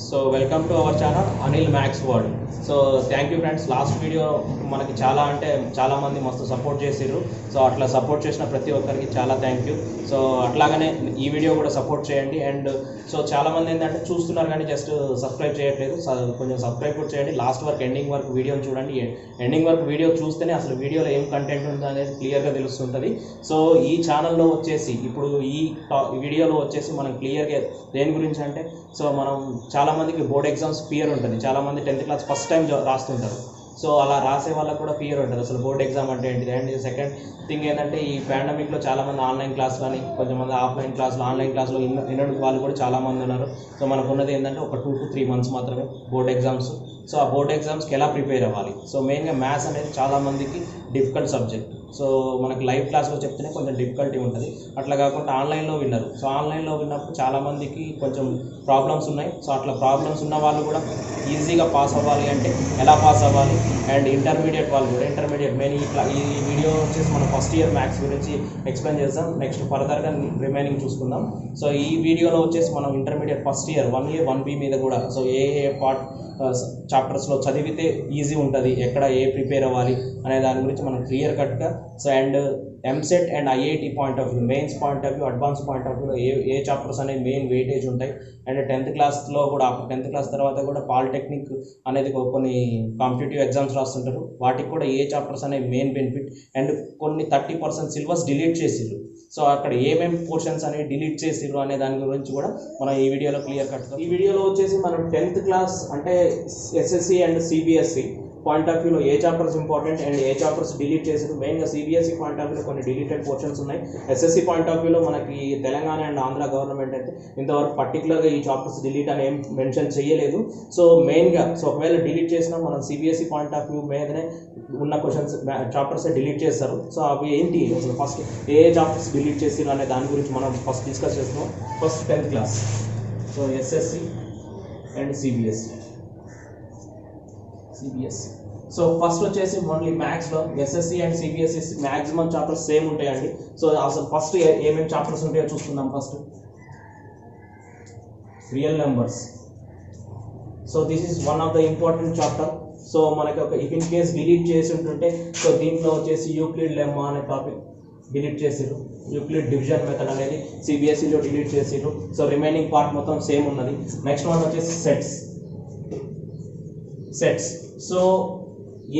So welcome to our channel Anil maths world. So thank you friends. Last video మనకి చాలా మంది మస్తు support చేసిర్రు. సో అట్లా సపోర్ట్ చేసిన ప్రతి ఒక్కరికి చాలా థ్యాంక్ యూ. సో అట్లాగనే ఈ వీడియో కూడా సపోర్ట్ చేయండి. అండ్ సో చాలామంది ఏంటంటే చూస్తున్నారు కానీ జస్ట్ సబ్స్క్రైబ్ చేయట్లేదు. కొంచెం సబ్స్క్రైబ్ కూడా చేయండి. లాస్ట్ వరకు ఎండింగ్ వరకు వీడియోని చూడండి. ఎండింగ్ వరకు వీడియో చూస్తేనే అసలు వీడియోలో ఏం కంటెంట్ ఉందో అనేది క్లియర్గా తెలుస్తుంటుంది. సో ఈ ఛానల్లో వచ్చేసి ఇప్పుడు ఈ వీడియోలో వచ్చేసి మనం క్లియర్గా దేని గురించి అంటే, సో మనం చాలామందికి బోర్డ్ ఎగ్జామ్స్ ఫియర్ ఉంటుంది. చాలామంది 10th క్లాస్ ఫస్ట్ టైం రాస్తుంటారు. సో అలా రాసే వాళ్ళకు కూడా ఫియర్ ఉంటుంది అసలు బోర్డ్ ఎగ్జామ్ అంటే ఏంటిది. అండ్ సెకండ్ థింగ్ ఏంటంటే, ఈ పాండమిక్లో చాలామంది ఆన్లైన్ క్లాస్ కానీ కొంతమంది ఆఫ్లైన్ క్లాసులు ఆన్లైన్ క్లాస్లో వినడం వాళ్ళు కూడా చాలామంది ఉన్నారు. సో మనకు ఉన్నది ఏంటంటే ఒక 2 to 3 months మాత్రమే బోర్డ్ ఎగ్జామ్స్. సో ఆ బోర్డ్ ఎగ్జామ్స్కి ఎలా ప్రిపేర్ అవ్వాలి. సో మెయిన్గా మ్యాథ్స్ అనేది చాలామందికి డిఫికల్ట్ సబ్జెక్ట్. సో మనకి లైవ్ క్లాస్లో చెప్తేనే కొంచెం డిఫికల్టీ ఉంటుంది. అట్లా కాకుండా ఆన్లైన్లో విన్నారు. సో ఆన్లైన్లో విన్నప్పుడు చాలామందికి కొంచెం ప్రాబ్లమ్స్ ఉన్నాయి. సో అట్లా ప్రాబ్లమ్స్ ఉన్న వాళ్ళు కూడా ఈజీగా పాస్ అవ్వాలి అంటే ఎలా పాస్ అవ్వాలి. అండ్ ఇంటర్మీడియట్ వాళ్ళు కూడా మెయిన్ ఈ వీడియో వచ్చేసి మనం ఫస్ట్ ఇయర్ మ్యాథ్స్ గురించి ఎక్స్ప్లెయిన్ చేస్తాం. నెక్స్ట్ ఫర్దర్గా రిమైనింగ్ చూసుకుందాం. సో ఈ వీడియోలో వచ్చేసి మనం intermediate first year 1A 1B మీద కూడా సో ఏ పార్ట్ చాప్టర్స్లో చదివితే ఈజీ ఉంటుంది, ఎక్కడ ప్రిపేర్ అవ్వాలి అనే దాని గురించి మనం క్లియర్ కట్గా. So and EAMCET and IIT point of view, mains point of view, advance point of వ్యూలో ఏ చాప్టర్స్ అనేవి మెయిన్ వెయిటేజ్ ఉంటాయి. అండ్ 10th క్లాస్లో కూడా 10th క్లాస్ తర్వాత కూడా పాలిటెక్నిక్ అనేది కొన్ని కాంపిటేటివ్ ఎగ్జామ్స్ రాస్తుంటారు. వాటికి కూడా ఏ చాప్టర్స్ అనేవి మెయిన్ బెనిఫిట్. అండ్ కొన్ని 30% సిలబస్ డిలీట్ చేసిర్రు. సో అక్కడ ఏమేమి పోర్షన్స్ అనేవి డిలీట్ చేసిర్రు అనే దాని గురించి కూడా మనం ఈ వీడియోలో క్లియర్ కట్టాం. ఈ వీడియోలో వచ్చేసి మనం 10th క్లాస్ అంటే SSC and CBSE point of వ్యూలో ఏ చాప్టర్స్ ఇంపార్టెంట్ అండ్ ఏ చాప్టర్స్ డిలీట్ చేసారు. మెయిన్గా సిబిఎస్ఈ పాయింట్ ఆఫ్ వ్యూలో కొన్ని డిలీటెడ్ పోర్షన్స్ ఉన్నాయి. ఎస్ఎస్సి పాయింట్ ఆఫ్ వ్యూలో మనకి తెలంగాణ అండ్ ఆంధ్ర గవర్నమెంట్ అయితే ఇంతవరకు పర్టికులర్గా ఈ చాప్టర్స్ డిలీట్ అని ఏం మెన్షన్ చేయలేదు. సో మెయిన్గా ఒకవేళ డిలీట్ చేసినా మనం సిబిఎస్ఈ పాయింట్ ఆఫ్ వ్యూ మీదనే ఉన్న క్వశ్చన్స్ చాప్టర్స్ డిలీట్ చేస్తారు. సో అవి ఏంటి అసలు ఫస్ట్ ఏ చాప్టర్స్ డిలీట్ చేసారు అనే దాని గురించి మనం ఫస్ట్ డిస్కస్ చేస్తున్నాం. First 10th class. So SSC and CBSE. So first వచ్చేసి ఓన్లీ మ్యాథ్స్లో SSC and CBSE maximum chapters same ఉంటాయండి. సో అసలు ఫస్ట్ ఏమేమి చాప్టర్స్ ఉంటాయో చూసుకుందాం. First real numbers. So this is one of the important chapter. So మనకి ఒక if in case delete చేసి ఉంటుంటే, సో దీంట్లో వచ్చేసి యూక్లిడ్ లెమ్మా అనే టాపిక్ డిలీట్ చేసిరు. యూక్లిడ్ డివిజన్ మెథడ్ అనేది సిబిఎస్ఈలో డిలీట్ చేసిరు. సో రిమైనింగ్ పార్ట్ మొత్తం సేమ్ ఉన్నది. నెక్స్ట్ వన్ వచ్చేసి సెట్స్. సో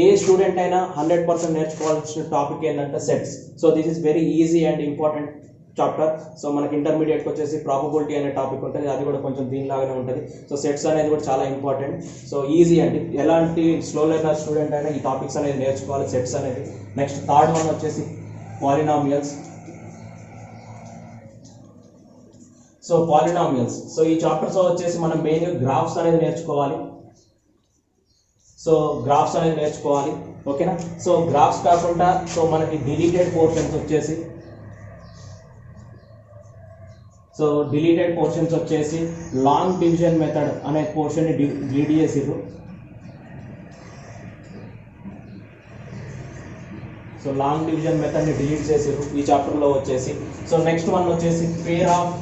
ఏ స్టూడెంట్ అయినా 100% నేర్చుకోవాల్సిన టాపిక్ ఏంటంటే sets. So this is very easy and important chapter. So మనకి ఇంటర్మీడియట్కి వచ్చేసి ప్రాబబిలిటీ అనే టాపిక్ ఉంటుంది, అది కూడా కొంచెం దీనిలాగానే ఉంటుంది. సో సెట్స్ అనేది కూడా చాలా ఇంపార్టెంట్. సో ఈజీ అండి, ఎలాంటి స్లో లెర్నర్ స్టూడెంట్ అయినా ఈ టాపిక్స్ అనేది నేర్చుకోవాలి, సెట్స్ అనేది. నెక్స్ట్ థర్డ్ వన్ వచ్చేసి పాలినామియల్స్. సో ఈ చాప్టర్స్ వచ్చేసి మనం మెయిన్గా గ్రాఫ్స్ అనేది నేర్చుకోవాలి. ఓకేనా. సో గ్రాఫ్స్ కాకుండా సో మనకి డిలీటెడ్ పోర్షన్స్ వచ్చేసి లాంగ్ డివిజన్ మెథడ్ అనే పోర్షన్ని డిలీట్ చేసిర్రు. సో లాంగ్ డివిజన్ మెథడ్ని డిలీట్ చేసిర్రు ఈ చాప్టర్లో వచ్చేసి. సో నెక్స్ట్ వన్ వచ్చేసి పేర్ of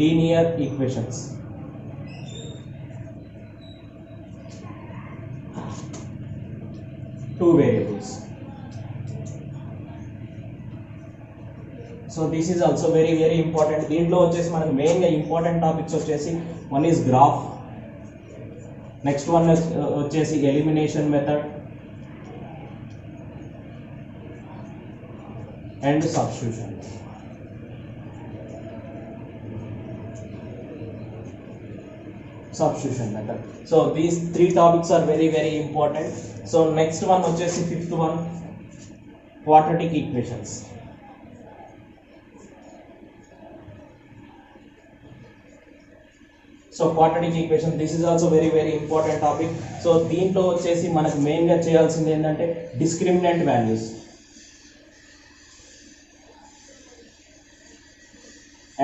linear equations. Two variables. So this is also very important. దీంట్లో వచ్చేసి మనకి మెయిన్గా ఇంపార్టెంట్ టాపిక్స్ వచ్చేసి one is graph, next one వచ్చేసి elimination method and substitution. method. So these 3 topics are very important. So next one వచ్చేసి 5th one, quadratic equations. So quadratic equation, this is also very important topic. So దీంట్లో వచ్చేసి మనకు మెయిన్గా చేయాల్సింది ఏంటంటే discriminant values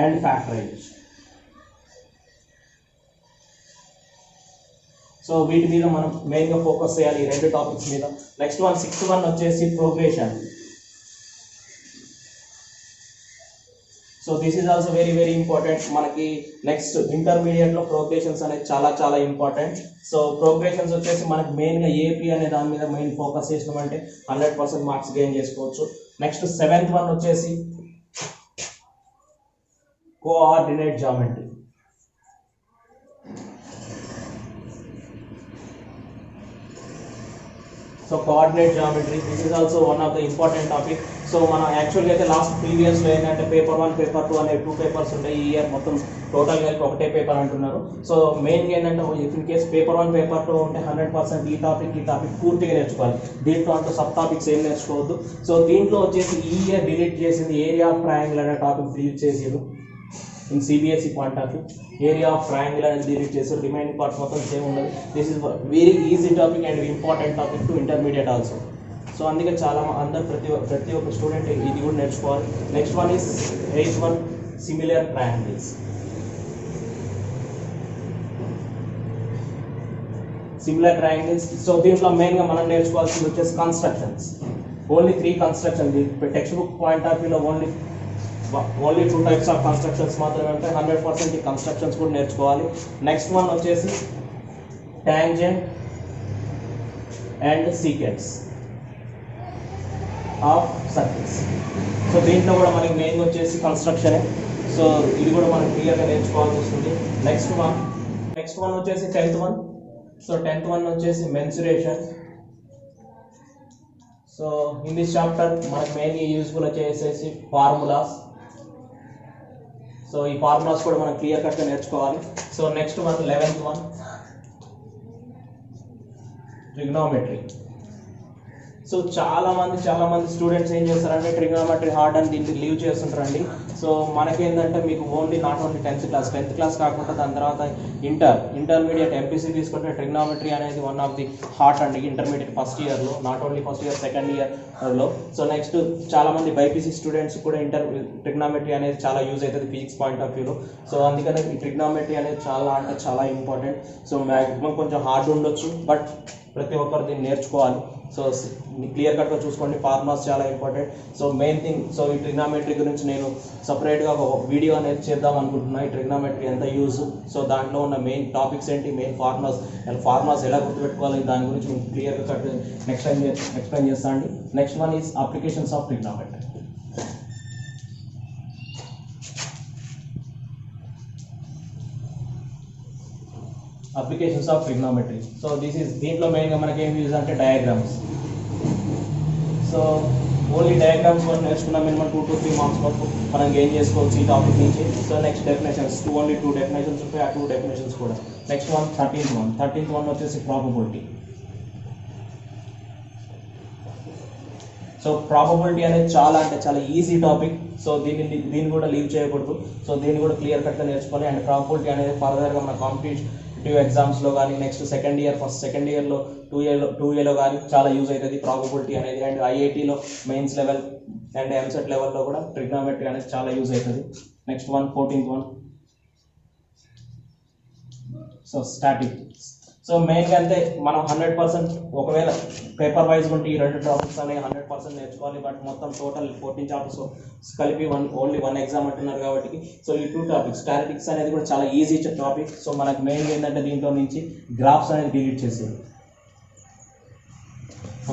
and factorisation. So వీటి మీద మనం మెయిన్గా ఫోకస్ చేయాలి, ఈ 2 టాపిక్స్ మీద. నెక్స్ట్ వన్ 6th వన్ వచ్చేసి progression. So this is also very very important. మనకి నెక్స్ట్ ఇంటర్మీడియట్లో ప్రోగ్రెషన్స్ అనేది చాలా చాలా ఇంపార్టెంట్. సో ప్రోగ్రెషన్స్ వచ్చేసి మనకి మెయిన్గా ఏపీ అనే దాని మీద మెయిన్ ఫోకస్ చేసినామంటే 100% మార్క్స్ గెయిన్ చేసుకోవచ్చు. నెక్స్ట్ 7th వన్ వచ్చేసి coordinate geometry. So coordinate geometry this is also one of the important topic. So మనం యాక్చువల్గా అయితే లాస్ట్ ప్రీవియస్లో ఏంటంటే పేపర్ 1 పేపర్ 2 అనే 2 పేపర్స్ ఉంటాయి. ఈ ఇయర్ మొత్తం టోటల్ కలిపి ఒకటే పేపర్ అంటున్నారు. సో మెయిన్గా ఏంటంటే ఇన్ కేస్ పేపర్ 1 పేపర్ 2 ఉంటే 100% ఈ టాపిక్ పూర్తిగా నేర్చుకోవాలి. దీంట్లో అంటూ సబ్ టాపిక్స్ ఏం నేర్చుకోవద్దు. సో దీంట్లో వచ్చేసి ఈ ఇయర్ డిలీట్ చేసింది ఏరియా ఆఫ్ ట్రయాంగిల్ అనే టాపిక్ డిలీట్ చేసారు. In CBSE point of view area of triangle అనేది డిలీట్ చేసారు. రిమైనింగ్ పార్ట్స్ మొత్తం సేమ్ ఉండదు. This is very easy topic and important topic to intermediate also. So అందుకే చాలా అందరు ప్రతి ఒక్క స్టూడెంట్ ఇది కూడా నేర్చుకోవాలి. Next one is 8th one similar triangles. Similar triangles. So దీంట్లో మెయిన్గా మనం నేర్చుకోవాల్సింది వచ్చేసి constructions. Only 3 construction. Text book point of వ్యూలో ఓన్లీ 2 టైప్స్ ఆఫ్ కన్స్ట్రక్షన్స్ మాత్రమే ఉంటాయి. 100% ఈ కన్స్ట్రక్షన్స్ కూడా నేర్చుకోవాలి. నెక్స్ట్ వన్ వచ్చేసి tangent and secants of circles. So దీంట్లో కూడా మనకి మెయిన్ వచ్చేసి కన్స్ట్రక్షనే. సో ఇది కూడా మనం క్లియర్గా నేర్చుకోవాల్సి వస్తుంది. నెక్స్ట్ వన్ వచ్చేసి 10th one. So 10th one వచ్చేసి mensuration. So in this chapter మనకి మెయిన్ యూజ్ఫుల్ వచ్చేసేసి ఫార్ములాస్. సో ఈ ఫార్ములాస్ కూడా మనం క్లియర్ కట్గా నేర్చుకోవాలి. So next one 11th one trigonometry. So చాలా మంది స్టూడెంట్స్ ఏం చేస్తారంటే ట్రిగ్నోమెట్రీ హార్డ్ అని దీన్ని లీవ్ చేస్తుంటారండి. సో మనకేంటంటే మీకు నాట్ ఓన్లీ 10th క్లాస్ కాకుండా దాని తర్వాత ఇంటర్మీడియట్ ఎంపీసీ తీసుకుంటే ట్రిగ్నోమెట్రీ అనేది వన్ ఆఫ్ ది హార్ట్ అండి ఇంటర్మీడియట్ ఫస్ట్ ఇయర్లో. Not only first year, second ఇయర్లో. సో నెక్స్ట్ చాలామంది బైపీసీ స్టూడెంట్స్ కూడా ట్రిగ్నోమెట్రీ అనేది చాలా యూజ్ అవుతుంది ఫిజిక్స్ పాయింట్ ఆఫ్ వ్యూలో. సో అందుకనే ఈ ట్రిగ్నోమెట్రీ అనేది చాలా ఇంపార్టెంట్. సో మ్యాక్సిమం కొంచెం హార్డ్ ఉండొచ్చు, బట్ ప్రతి ఒక్కరు దీన్ని నేర్చుకోవాలి. సో క్లియర్ కట్గా చూసుకోండి. ఫార్ములాస్ చాలా important. So main thing, so ఈ ట్రిగ్నోమెట్రీ గురించి నేను సపరేట్గా ఒక వీడియో అనేది చేద్దాం అనుకుంటున్నా. ఈ ట్రిగ్నోమెట్రీ ఎంత యూజ్, సో దాంట్లో ఉన్న మెయిన్ టాపిక్స్ ఏంటి, మెయిన్ ఫార్ములాస్ ఎలా గుర్తుపెట్టుకోవాలి, దాని గురించి మీకు క్లియర్గా నెక్స్ట్ టైం ఎక్స్ప్లెయిన్ చేస్తాను అండి. Next one is applications of trigonometry. Applications of trigonometry. So దీంట్లో మెయిన్గా మనకి ఏం యూజ్ అంటే డయాగ్రామ్స్. సో ఓన్లీ డయాగ్రామ్స్ కూడా నేర్చుకున్న మినిమం 2 to 3 మార్క్స్ వరకు మనం గెయిన్ చేసుకోవచ్చు ఈ టాపిక్ నుంచి. So next definitions, only 2 definitions ఉంటాయి. ఆ 2 డెఫినేషన్స్ కూడా. నెక్స్ట్ వన్ 13th వన్ వచ్చేసి ప్రాబబిలిటీ. సో ప్రాబబిలిటీ అనేది చాలా ఈజీ టాపిక్. సో దీన్ని కూడా లీవ్ చేయకూడదు. సో దీన్ని కూడా క్లియర్ కట్గా నేర్చుకోవాలి. అండ్ ప్రాబబిలిటీ అనేది ఫర్దర్గా మన కాంపిటేటివ్ ఎగ్జామ్స్లో కానీ నెక్స్ట్ సెకండ్ ఇయర్లో 2Aలో కానీ చాలా యూజ్ అవుతుంది ప్రాబబిలిటీ అనేది. అండ్ ఐఐటీలో మెయిన్స్ లెవెల్ అండ్ ఎంసెట్ లెవెల్లో కూడా ట్రిగ్నోమెట్రీ అనేది చాలా యూజ్ అవుతుంది. Next one 14th one so statics. So మెయిన్గా అంటే మనం 100% ఒకవేళ పేపర్ వైజ్ ఉంటే ఈ 2 టాపిక్స్ అనేవి 100% నేర్చుకోవాలి. బట్ మొత్తం టోటల్ 14 చాప్టర్స్ కలిపి ఓన్లీ 1 ఎగ్జామ్ అంటున్నారు కాబట్టి సో ఈ 2 టాపిక్స్. స్టాటిక్స్ అనేది కూడా చాలా ఈజీ టాపిక్. సో మనకు మెయిన్గా ఏంటంటే దీంట్లో నుంచి గ్రాఫ్స్ అనేది డిలీట్ చేసేది.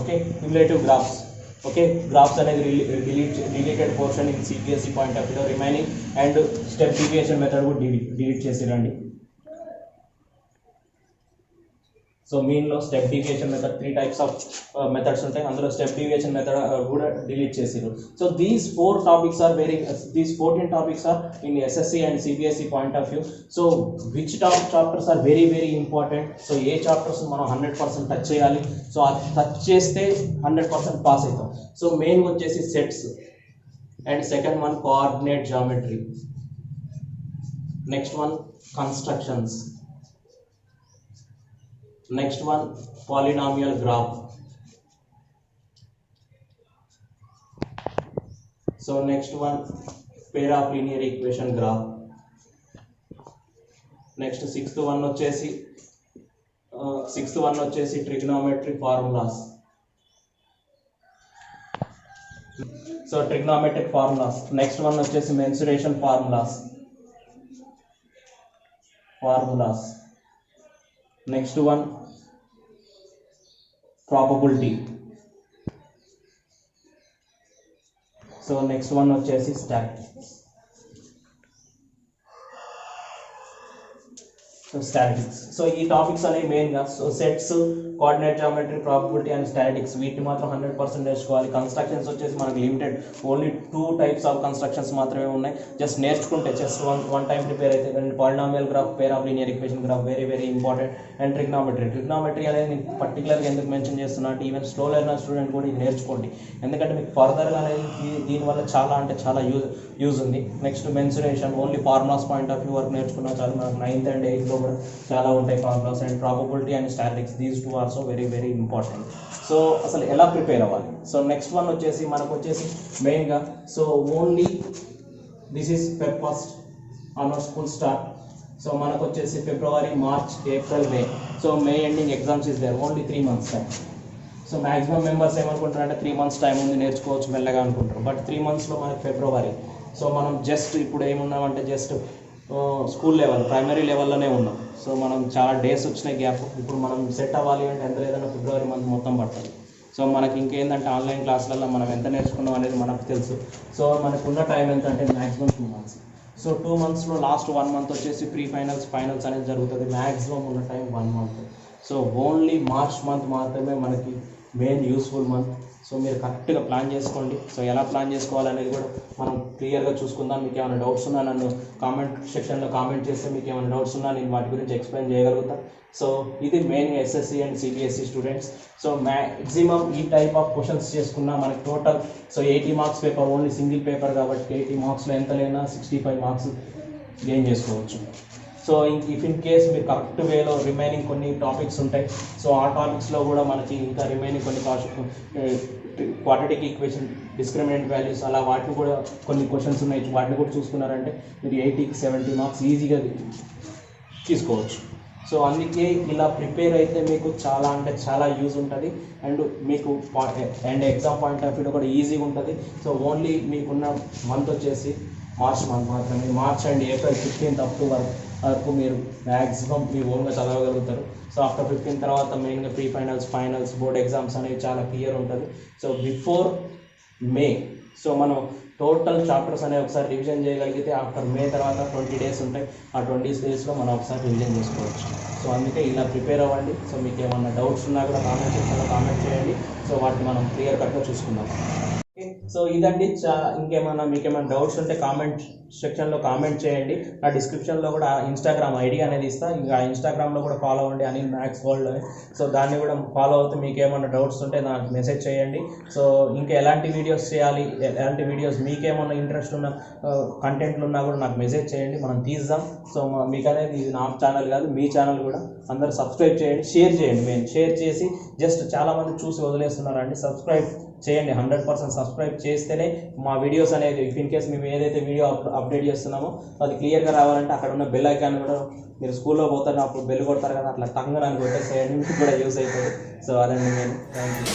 Okay, cumulative graphs. Okay, graphs అనేది deleted portion in CBSE point of వ్యూలో remaining. And step deviation method కూడా డిలీట్ చేసిరండి. సో మీన్లో step deviation method 3 types of methods ఉంటాయి. అందులో స్టెప్ డీవియేషన్ మెథడ్ కూడా డిలీట్ చేసారు. So these 14 topics are in SSC and CBSE point of view. So which chapters are very very important. So ఏ chapters మనం 100% touch చేయాలి. So అది touch చేస్తే 100% pass అవుతాం. సో మెయిన్గా వచ్చేసి sets and second one coordinate geometry. Next one constructions. Next one polynomial graph. So next one pair of linear equation graph. Next sixth one వచ్చేసి trigonometry formulas. So trigonometric formulas. Next one వచ్చేసి mensuration formulas. Next one probability. So next one వచ్చేసి statistics. So ఈ topics అనేవి మెయిన్గా so sets, coordinate geometry, probability and statics వీటిని మాత్రం 100% నేర్చుకోవాలి. Constructions వచ్చేసి మనకి limited, only 2 types of constructions మాత్రమే ఉన్నాయి. జస్ట్ నేర్చుకుంటే జస్ట్ వన్ టైం ప్రిపేర్ అయితే. And polynomial graph, pair of linear equation graph very very important. And trigonometry అనేది నేను పర్టికులర్గా ఎందుకు మెన్షన్ చేస్తున్నా అంటే ఈవెన్ స్లో లెర్నర్ స్టూడెంట్ కూడా ఇది నేర్చుకోండి, ఎందుకంటే మీకు ఫర్దర్గా అనేది దీనివల్ల చాలా అంటే చాలా యూజ్ ఉంది. Next mensuration, only formulas point of view వరకు నేర్చుకున్నా చాలు. మనకు 9th and 8th లో కూడా చాలా ఉంటాయి formulas. And probability and statistics, these 2 also very very important. So అసలు ఎలా ప్రిపేర్ అవ్వాలి? సో నెక్స్ట్ వన్ వచ్చేసి మనకు వచ్చేసి మెయిన్గా so only this is first on our school start. So మనకు వచ్చేసి February, March, April, May. So May ending exams is there, only 3 months time. So maximum members ఏమనుకుంటారంటే 3 months టైం ఉంది నేర్చుకోవచ్చు మెల్లగా అనుకుంటారు. బట్ 3 monthsలో మనకి ఫిబ్రవరి. సో మనం జస్ట్ ఇప్పుడు ఏమున్నామంటే జస్ట్ స్కూల్ లెవెల్, ప్రైమరీ లెవెల్లోనే ఉన్నాం. సో మనం చాలా డేస్ వచ్చినాయి గ్యాప్. ఇప్పుడు మనం సెట్ అవ్వాలి అంటే ఎంత లేదన్నా ఫిబ్రవరి మంత్ మొత్తం పడుతుంది. సో మనకి ఇంకేంటంటే ఆన్లైన్ క్లాసులలో మనం ఎంత నేర్చుకున్నాం అనేది మనకు తెలుసు. సో మనకున్న టైం ఎంత అంటే మ్యాక్సిమం 2 months. సో 2 monthsలో లాస్ట్ 1 month వచ్చేసి ప్రీ ఫైనల్స్, ఫైనల్స్ అనేది జరుగుతుంది. మ్యాక్సిమం ఉన్న time 1 month. So only March month మాత్రమే మనకి మెయిన్ యూస్ఫుల్ మంత్. సో మీరు కరెక్ట్గా ప్లాన్ చేసుకోండి. సో ఎలా ప్లాన్ చేసుకోవాలనేది కూడా మనం క్లియర్గా చూసుకుందాం. మీకు ఏమైనా డౌట్స్ ఉన్నా నన్ను కామెంట్ సెక్షన్లో కామెంట్ చేస్తే మీకు ఏమైనా డౌట్స్ ఉన్నా నేను వాటి గురించి ఎక్స్ప్లెయిన్ చేయగలుగుతాను. సో ఇది main SSC and CBSE students. So maximum ఈ టైప్ ఆఫ్ క్వశ్చన్స్ చేసుకున్నా మనకి total so 80 marks paper, only single paper కాబట్టి 80 marksలో ఎంత లేనా 65 marks గెయిన్ చేసుకోవచ్చు. సో ఇఫ్ ఇన్ కేస్ మీరు కరెక్ట్ వేలో రిమైనింగ్ కొన్ని టాపిక్స్ ఉంటాయి. సో ఆ టాపిక్స్లో కూడా మనకి ఇంకా రిమైనింగ్ కొన్ని క్వాడ్రాటిక్ ఈక్వేషన్, డిస్క్రిమినెంట్ వాల్యూస్ అలా వాటిని కూడా కొన్ని క్వశ్చన్స్ ఉన్నాయి. వాటిని కూడా చూసుకున్నారంటే మీరు 80కి 70 marks ఈజీగా తీసుకోవచ్చు. సో అందుకే ఇలా ప్రిపేర్ అయితే మీకు చాలా అంటే చాలా యూజ్ ఉంటుంది. అండ్ మీకు and exam point of view కూడా ఈజీగా ఉంటుంది. సో ఓన్లీ మీకున్న మంత్ వచ్చేసి మార్చ్ మంత్ మాత్రమే. March and April 15th up to వరకు మీరు మ్యాక్సిమం మీ ఓన్గా చదవగలుగుతారు. సో ఆఫ్టర్ 15 తర్వాత మెయిన్గా pre finals, finals, board exams అనేవి చాలా క్లియర్ ఉంటుంది. సో బిఫోర్ మే సో మనం టోటల్ చాప్టర్స్ అనేవి ఒకసారి రివిజన్ చేయగలిగితే ఆఫ్టర్ మే తర్వాత 20 days ఉంటాయి. ఆ 20 daysలో మనం ఒకసారి రివిజన్ చేసుకోవచ్చు. సో అందుకే ఇలా ప్రిపేర్ అవ్వండి. సో మీకు ఏమన్నా డౌట్స్ ఉన్నా కూడా కామెంట్ సెక్షన్లో కామెంట్ చేయండి. సో వాటిని మనం క్లియర్ కట్గా చూసుకుందాం. సో ఇదండి. ఇంకేమైనా మీకేమైనా డౌట్స్ ఉంటే కామెంట్ సెక్షన్లో కామెంట్ చేయండి. నా డిస్క్రిప్షన్లో కూడా ఇన్స్టాగ్రామ్ ఐడి అనేది ఇస్తాను. ఇంకా ఇన్స్టాగ్రామ్లో కూడా ఫాలో అవ్వండి, అనిల్ మ్యాథ్స్ వరల్డ్ అని. సో దాన్ని కూడా ఫాలో అవుతూ మీకు ఏమైనా డౌట్స్ ఉంటే నాకు మెసేజ్ చేయండి. సో ఇంకా ఎలాంటి వీడియోస్ చేయాలి, ఎలాంటి వీడియోస్ మీకేమన్నా ఇంట్రెస్ట్ ఉన్న కంటెంట్లు ఉన్నా కూడా నాకు మెసేజ్ చేయండి, మనం తీద్దాం. సో మీకు అనేది ఇది నా ఛానల్ కాదు, మీ ఛానల్ కూడా. అందరూ సబ్స్క్రైబ్ చేయండి, షేర్ చేయండి. మెయిన్ షేర్ చేసి జస్ట్ చాలామంది చూసి వదిలేస్తున్నారండి. సబ్స్క్రైబ్ చేయండి, 100% సబ్స్క్రైబ్ చేస్తేనే మా వీడియోస్ అనేది ఇఫ్ ఇన్ కేస్ మేము ఏదైతే వీడియో అప్డేట్ చేస్తున్నామో అది క్లియర్గా రావాలంటే అక్కడ ఉన్న బెల్ ఐకాన్ కూడా మీరు స్కూల్లో పోతారు అప్పుడు బెల్ కొడతారు కదా, అట్లా టంగ్ అని కొట్టేసేయండి, మీకు కూడా యూస్ అవుతుంది. సో అదండి నేను థ్యాంక్ యూ.